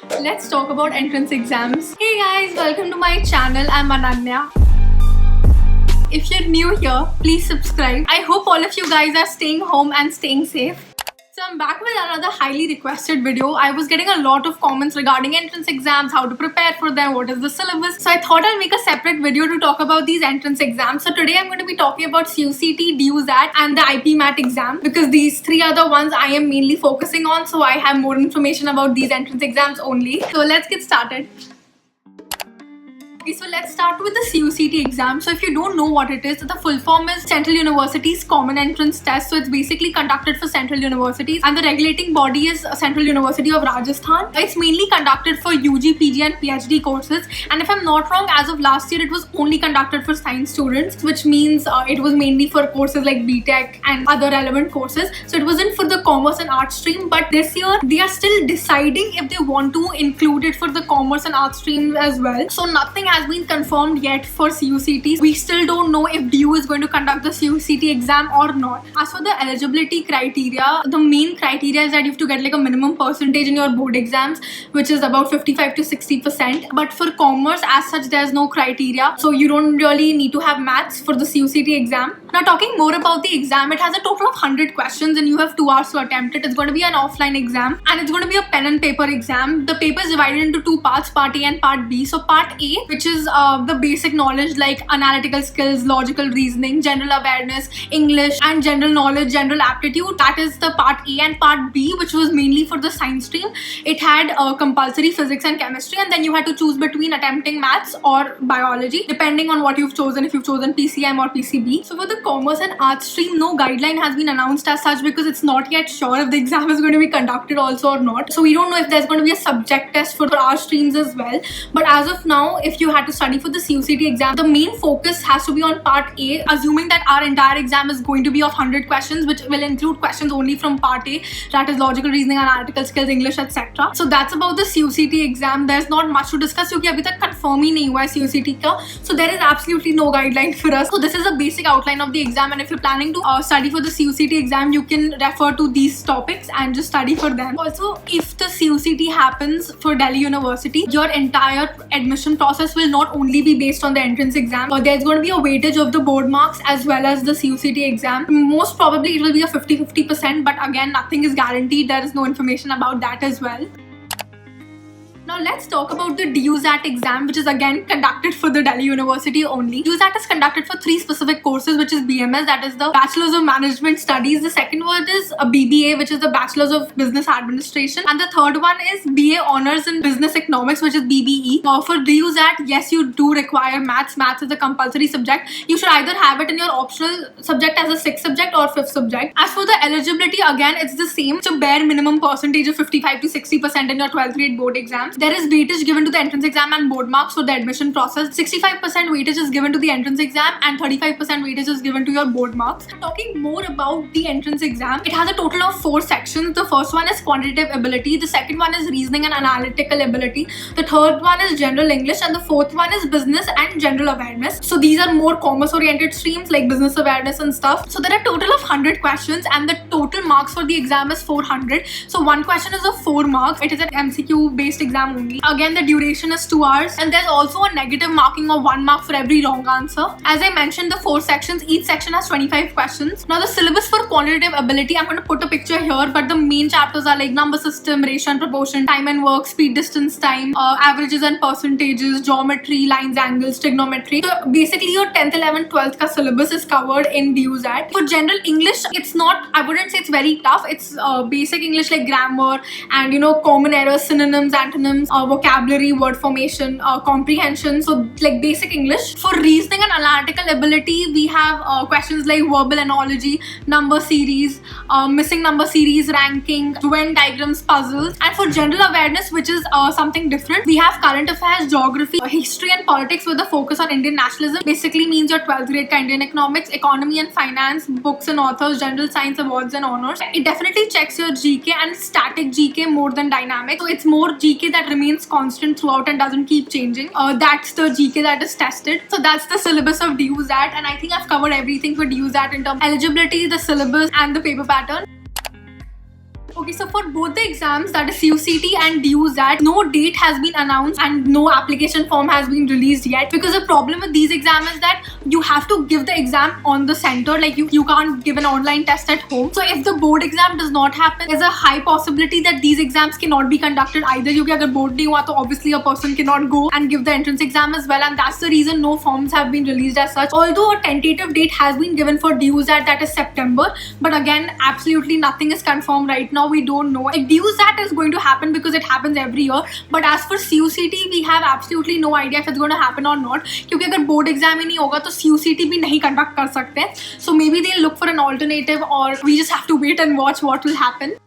Let's talk about entrance exams. Hey guys, welcome to my channel. I'm Ananya. If you're new here, please subscribe. I hope all of you guys are staying home and staying safe. So I'm back with another highly requested video. I was getting a lot of comments regarding entrance exams, how to prepare for them, what is the syllabus. So I thought I'll make a separate video to talk about these entrance exams. So today I'm going to be talking about CUCET, DUJAT and the IPMAT exam because these three are the ones I am mainly focusing on. So I have more information about these entrance exams only. So let's get started. Okay, so let's start with the CUCET exam. So if you don't know what it is, the full form is Central Universities Common Entrance Test. So it's basically conducted for central universities and the regulating body is Central University of Rajasthan. It's mainly conducted for UG, PG and PhD courses. And if I'm not wrong, as of last year, it was only conducted for science students, which means it was mainly for courses like BTech and other relevant courses. So it wasn't for the commerce and arts stream, but this year they are still deciding if they want to include it for the commerce and arts stream as well. So nothing has been confirmed yet for CUCET. We still don't know if DU is going to conduct the CUCET exam or not. As for the eligibility criteria, the main criteria is that you have to get like a minimum percentage in your board exams, which is about 55 to 60%. But for commerce, as such, there's no criteria. So you don't really need to have maths for the CUCET exam. Now talking more about the exam, it has a total of 100 questions and you have 2 hours to attempt it. It's going to be an offline exam and it's going to be a pen and paper exam. The paper is divided into 2 parts, part A and part B. So part A, which is the basic knowledge like analytical skills, logical reasoning, general awareness, English and general knowledge, general aptitude. That is the part A. And part B, which was mainly for the science stream, it had compulsory physics and chemistry, and then you had to choose between attempting maths or biology depending on what you've chosen, if you've chosen PCM or PCB. So for the commerce and arts stream, no guideline has been announced as such because it's not yet sure if the exam is going to be conducted also or not. So we don't know if there's going to be a subject test for our streams as well. But as of now, if you had to study for the CUCET exam, the main focus has to be on part A, assuming that our entire exam is going to be of 100 questions, which will include questions only from part A, that is logical reasoning, analytical skills, English, etc. So that's about the CUCET exam. There's not much to discuss क्योंकि अभी तक confirm ही नहीं हुआ है CUCET का. So there is absolutely no guideline for us. So this is a basic outline of the exam, and if you're planning to study for the CUCET exam, you can refer to these topics and just study for them. Also, if the CUCET happens for Delhi University, your entire admission process will not only be based on the entrance exam. There's going to be a weightage of the board marks as well as the CUCET exam. Most probably it will be a 50-50%, but again, nothing is guaranteed. There is no information about that as well. Now let's talk about the DUJAT exam, which is again conducted for the Delhi University only. DUJAT is conducted for 3 specific courses, which is BMS, that is the Bachelor's of Management Studies. The second one is a BBA, which is the Bachelor's of Business Administration. And the third one is BA Honours in Business Economics, which is BBE. For DUJAT, yes, you do require maths. Maths is a compulsory subject. You should either have it in your optional subject as a 6th subject or 5th subject. As for the eligibility, again, it's the same. It's a bare minimum percentage of 55 to 60% in your 12th grade board exams. There is weightage given to the entrance exam and board marks for the admission process. 65% weightage is given to the entrance exam and 35% weightage is given to your board marks. Talking more about the entrance exam, it has a total of 4 sections. The first one is quantitative ability, the second one is reasoning and analytical ability, the third one is general English, and the fourth one is business and general awareness. So these are more commerce oriented streams like business awareness and stuff. So there are a total of 100 questions and the total marks for the exam is 400. So one question is of 4 marks. It is an MCQ based exam only. Again, the duration is 2 hours and there's also a negative marking of 1 mark for every wrong answer. As I mentioned, the 4 sections, each section has 25 questions. Now the syllabus for quantitative ability, I'm going to put a picture here, but the main chapters are like number system, ratio and proportion, time and work, speed, distance, time, averages and percentages, geometry, lines, angles, trigonometry. So basically your 10th, 11th, 12th ka syllabus is covered in DUJAT. For general English, it's not, I wouldn't say it's very tough. It's basic English like grammar and common errors, synonyms, antonyms, vocabulary, word formation, comprehension, so like basic English. For reasoning and analytical ability, we have questions like verbal analogy, number series, missing number series, ranking, Venn diagrams, puzzles. And for general awareness, which is something different, we have current affairs, geography, history and politics with a focus on Indian nationalism. Basically means your 12th grade ka Indian economics, economy and finance, books and authors, general science, awards and honors. It definitely checks your GK and static GK more than dynamic. So it's more GK that remains constant throughout and doesn't keep changing. That's the GK that is tested. So that's the syllabus of DUJAT, and I think I've covered everything for DUJAT in terms of eligibility, the syllabus and the paper pattern. Okay, so for both the exams, that is CUCET and DUJAT, no date has been announced and no application form has been released yet, because the problem with these exams is that you have to give the exam on the center, like you can't give an online test at home. So if the board exam does not happen, there's a high possibility that these exams cannot be conducted either. क्योंकि अगर board नहीं हुआ तो obviously a person cannot go and give the entrance exam as well, and that's the reason no forms have been released as such. Although a tentative date has been given for DUJAT, that is September, but again absolutely nothing is confirmed right now. We don't know if DUJAT is going to happen because it happens every year, but as for CUCET we have absolutely no idea if it's going to happen or not, क्योंकि अगर board exam ही नहीं होगा तो CUCET भी नहीं conduct कर सकते. So maybe they'll look for an alternative, or we just have to wait and watch what will happen.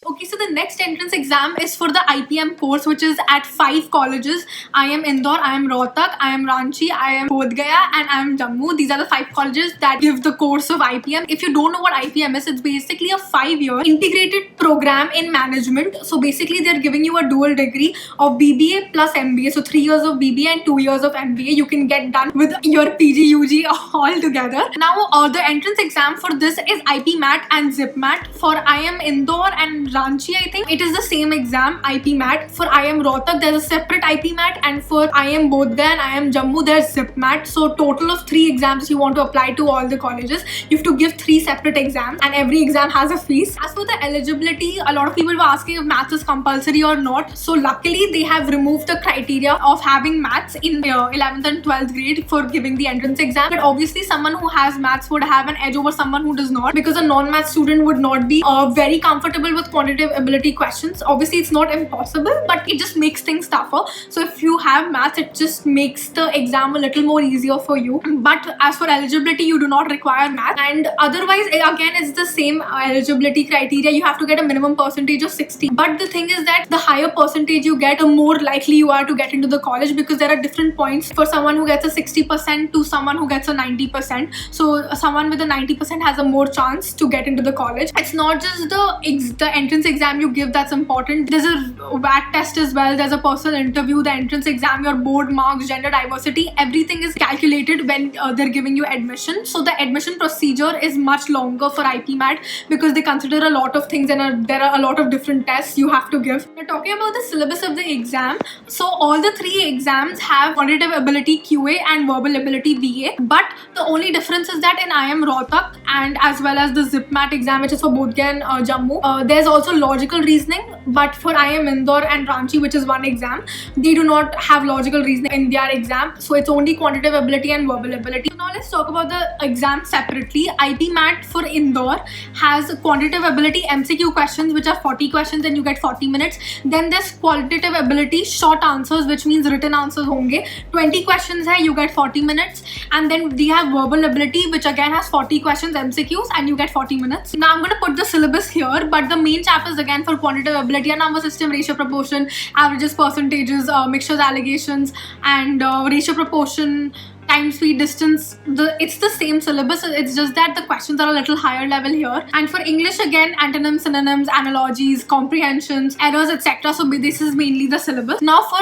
Okay, so the next entrance exam is for the IPM course, which is at 5 colleges. I am Indore, I am Rohtak, I am Ranchi, I am Bodh Gaya, and I am Jammu. These are the 5 colleges that give the course of IPM. If you don't know what IPM is, it's basically a 5-year integrated program in management. So basically they're giving you a dual degree of BBA plus MBA. So 3 years of BBA and 2 years of MBA. You can get done with your PG, UG all together. Now the entrance exam for this is IPMAT and JIPMAT. For I am Indore and Ranchi, I think it is the same exam, IPMAT. For I am Rohtak, there's a separate IPMAT, and for I am Bodh Gaya and I am Jammu, there's JIPMAT. So total of 3 exams you want to apply to all the colleges. You have to give 3 separate exams, and every exam has a fees. As for the eligibility, a lot of people were asking if maths is compulsory or not. So luckily they have removed the criteria of having maths in 11th and 12th grade for giving the entrance exam. But obviously someone who has maths would have an edge over someone who does not, because a non-math student would not be very comfortable with quantitative ability questions. Obviously it's not impossible, but it just makes things tougher. So if you have maths, it just makes the exam a little more easier for you. But as for eligibility, you do not require math, and otherwise again it's the same eligibility criteria. You have to get a minimum percentage of 60. But the thing is that the higher percentage you get, the more likely you are to get into the college, because there are different points for someone who gets a 60% to someone who gets a 90%. So someone with a 90% has a more chance to get into the college. It's not just the entrance exam you give that's important. There's a VAT test as well. There's a personal interview, the entrance exam, your board marks, gender diversity, everything is calculated when they're giving you admission. So the admission procedure is much longer for IPMAT because they consider a lot of things, and there are a lot of different tests you have to give. We're talking about the syllabus of the exam. So all the 3 exams have quantitative ability QA and verbal ability VA, but the only difference is that in I am Rohtak and as well as the JIPMAT exam, which is for Bodh Gaya and Jammu, there's also logical reasoning. But for I am Indore and Ranchi, which is one exam, they do not have logical reasoning in their exam. So it's only quantitative ability and verbal ability. So now let's talk about the exam separately. IPMAT for Indore has quantitative ability MCQ questions, which are 40 questions and you get 40 minutes. Then there's qualitative ability short answers, which means written answers honge. 20 questions hai, you get 40 minutes. And then we have verbal ability, which again has 40 questions MCQs and you get 40 minutes. Now I'm going to put the syllabus here, but the main chapters again for quantitative ability are number system, ratio proportion, averages, percentages, mixtures, allegations, and ratio proportion, time, speed, distance. It's the same syllabus. It's just that the questions are a little higher level here. And for English again, antonyms, synonyms, analogies, comprehensions, errors, etc. So this is mainly the syllabus. Now for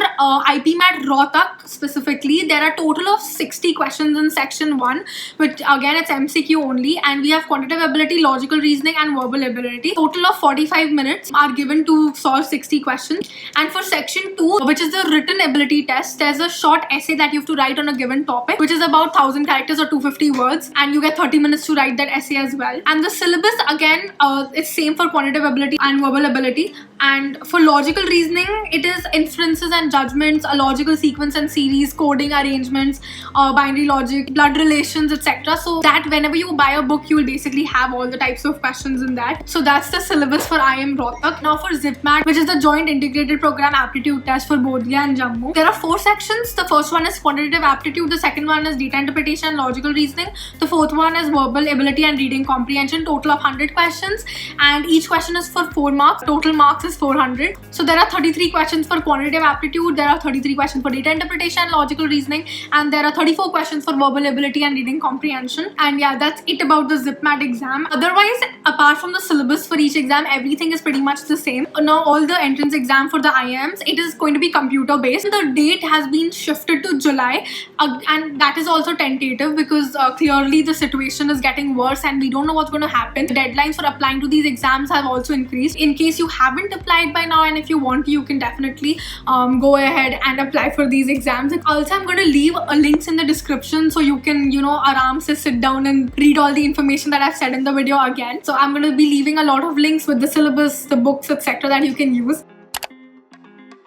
IPMAT Rohtak specifically, there are total of 60 questions in section 1, which again it's MCQ only, and we have quantitative ability, logical reasoning, and verbal ability. Total of 45 minutes are given to solve 60 questions. And for section 2, which is the written ability test, there's a short essay that you have to write on a given topic, which is about 1000 characters or 250 words, and you get 30 minutes to write that essay as well. And the syllabus again is same for quantitative ability and verbal ability. And for logical reasoning, it is inferences and judgments, a logical sequence and series, coding, arrangements, binary logic, blood relations, etc. So that whenever you buy a book, you will basically have all the types of questions in that. So that's the syllabus for I am Rohtak. Now for JIPMAT, which is the joint integrated program aptitude test for Bodh Gaya and Jammu, there are 4 sections. The first one is quantitative aptitude, the second one is data interpretation and logical reasoning, the fourth one is verbal ability and reading comprehension. Total of 100 questions, and each question is for 4 marks. Total marks marks is 400. So there are 33 questions for quantitative aptitude, there are 33 questions for data interpretation, logical reasoning, and there are 34 questions for verbal ability and reading comprehension. And yeah, that's it about the JIPMAT exam. Otherwise, apart from the syllabus for each exam, everything is pretty much the same. Now all the entrance exam for the IIMs, it is going to be computer based. The date has been shifted to July, and that is also tentative because clearly the situation is getting worse and we don't know what's going to happen. The deadlines for applying to these exams have also increased. In case you haven't applied by now, and if you want to, you can definitely go ahead and apply for these exams. Also, I'm going to leave links in the description so you can, aram se sit down and read all the information that I've said in the video again. So I'm going to be leaving a lot of links with the syllabus, the books, etc. that you can use.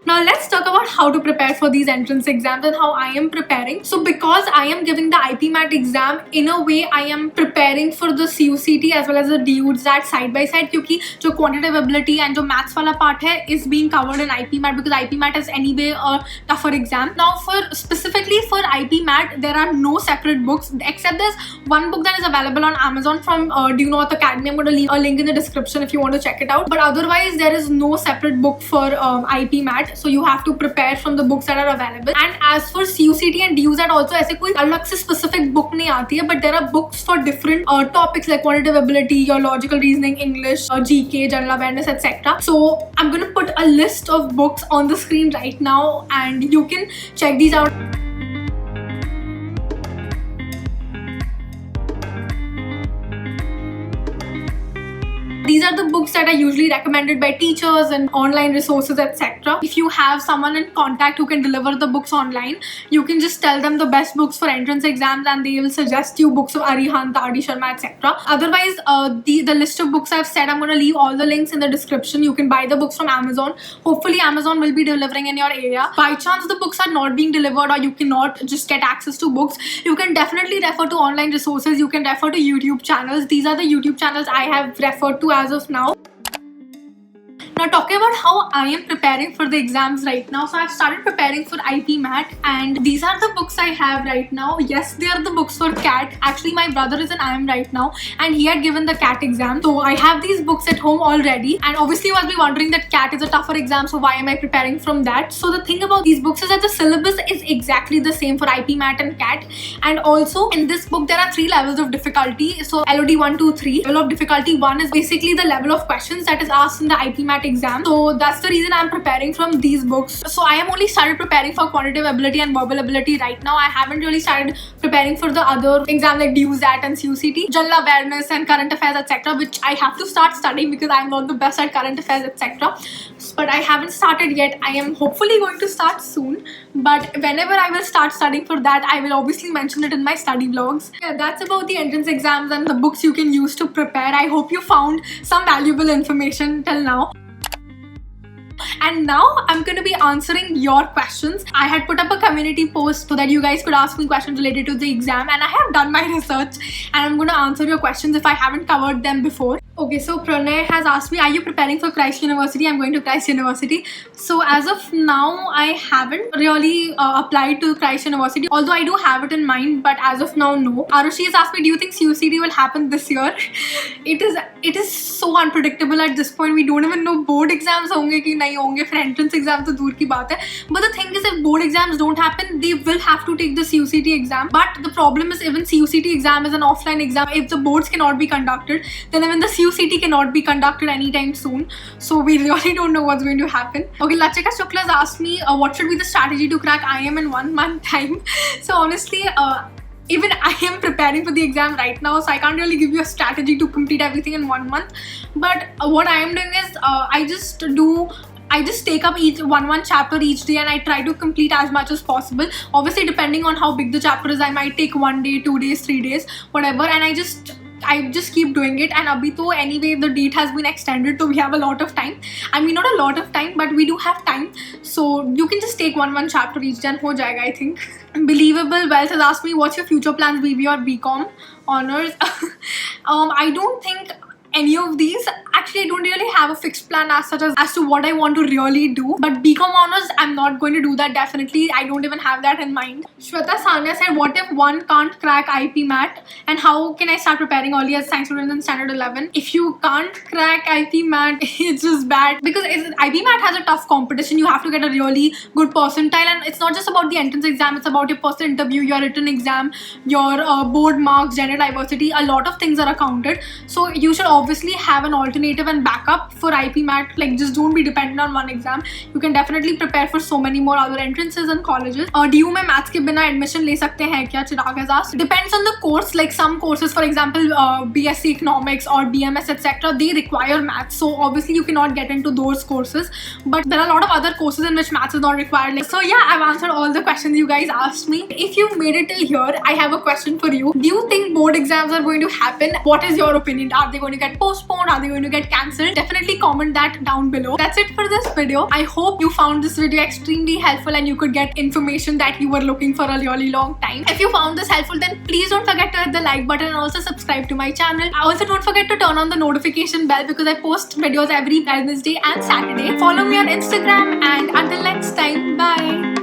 Now let's talk about how to prepare for these entrance exams and how I am preparing. So because I am giving the IPMAT exam, in a way I am preparing for the CUCET as well as the DUJAT side by side, क्योंकि जो quantitative ability and जो maths वाला part है is being covered in IPMAT because IPMAT is anyway a tougher exam. Now specifically for IPMAT, there are no separate books except there's one book that is available on Amazon from Do You Know What Academy. I'm going to leave a link in the description if you want to check it out. But otherwise there is no separate book for IPMAT. So you have to prepare from the books that are available. And as for CUCET and DUJAT also, ऐसे कोई अलग से specific book नहीं आती है, but there are books for different topics like quantitative ability, your logical reasoning, English, GK, general awareness, etc. So I'm going to put a list of books on the screen right now and you can check these out. These are the books that are usually recommended by teachers and online resources, etc. If you have someone in contact who can deliver the books online, you can just tell them the best books for entrance exams and they will suggest you books of Arihant, R.D. Sharma, etc. Otherwise, the list of books I've said, I'm going to leave all the links in the description. You can buy the books from Amazon. Hopefully, Amazon will be delivering in your area. By chance, the books are not being delivered or you cannot just get access to books, you can definitely refer to online resources. You can refer to YouTube channels. These are the YouTube channels I have referred to as of now. Now talking about how I am preparing for the exams right now. So I've started preparing for IPMAT and these are the books I have right now. Yes, they are the books for CAT. Actually, my brother is in IIM right now and he had given the CAT exam. So I have these books at home already. And obviously you must be wondering that CAT is a tougher exam, so why am I preparing from that? So the thing about these books is that the syllabus is exactly the same for IPMAT and CAT. And also in this book there are 3 levels of difficulty. So LOD 1, 2, 3. Level of difficulty 1 is basically the level of questions that is asked in the IPMAT exam. So that's the reason I'm preparing from these books. So I am only started preparing for quantitative ability and verbal ability right now. I haven't really started preparing for the other exam like DUJAT and CUCET, general awareness and current affairs, etc., which I have to start studying because I'm not the best at current affairs, etc. But I haven't started yet. I am hopefully going to start soon. But whenever I will start studying for that, I will obviously mention it in my study vlogs. Yeah, that's about the entrance exams and the books you can use to prepare. I hope you found some valuable information till now. And now I'm going to be answering your questions. I had put up a community post so that you guys could ask me questions related to the exam, and I have done my research and I'm going to answer your questions if I haven't covered them before. Okay, so Pranay has asked me, are you preparing for Christ University? I'm going to Christ University. So as of now, I haven't really applied to Christ University, although I do have it in mind, but as of now, no. Arushi has asked me, do you think CUCET will happen this year? It is so unpredictable at this point. We don't even know board exams honge ki nahi honge. For entrance exam to dur ki baat hai. But the thing is, if board exams don't happen, they will have to take the CUCET exam. But the problem is, even CUCET exam is an offline exam. If the boards cannot be conducted, then even the CUCET cannot be conducted anytime soon. So we really don't know what's going to happen. Okay, Lachika Shukla has asked me what should be the strategy to crack IIM in 1 month time. So honestly, even I am preparing for the exam right now, so I can't really give you a strategy to complete everything in 1 month. But what I am doing is I just take up one chapter each day and I try to complete as much as possible. Obviously, depending on how big the chapter is, I might take 1 day, 2 days, 3 days, whatever, and I just keep doing it. And abhi to anyway the date has been extended, so we have a lot of time. I mean, not a lot of time, but we do have time, so you can just take one chapter each day and ho jayega, I think. Believable Wealth has asked me, what's your future plans, BB or BCom honors? I don't think any of these. Actually, I don't really have a fixed plan as such as to what I want to really do. But BCom honors, I'm not going to do that definitely. I don't even have that in mind. Shweta Sania said, what if one can't crack IPMAT and how can I start preparing early as science student in standard 11? If you can't crack IPMAT, it's just bad because IPMAT has a tough competition. You have to get a really good percentile, and it's not just about the entrance exam, it's about your personal interview, your written exam, your board marks, gender diversity. A lot of things are accounted. So you should obviously have an alternative and backup for IPMAT. Like, just don't be dependent on one exam. You can definitely prepare for so many more other entrances and colleges. DU में maths के बिना admission ले सकते हैं क्या? Chirag has asked. Depends on the course. Like some courses, for example, BSc Economics or BMS etc., they require maths. So obviously you cannot get into those courses. But there are a lot of other courses in which maths is not required. Like, so yeah, I've answered all the questions you guys asked me. If you've made it till here, I have a question for you. Do you think board exams are going to happen? What is your opinion? Are they going to get postponed? Are they going to get cancelled? Definitely comment that down below. That's it for this video. I hope you found this video extremely helpful and you could get information that you were looking for a really long time. If you found this helpful, then please don't forget to hit the like button and also subscribe to my channel. Also, don't forget to turn on the notification bell because I post videos every Wednesday and Saturday. Follow me on Instagram, and until next time, bye.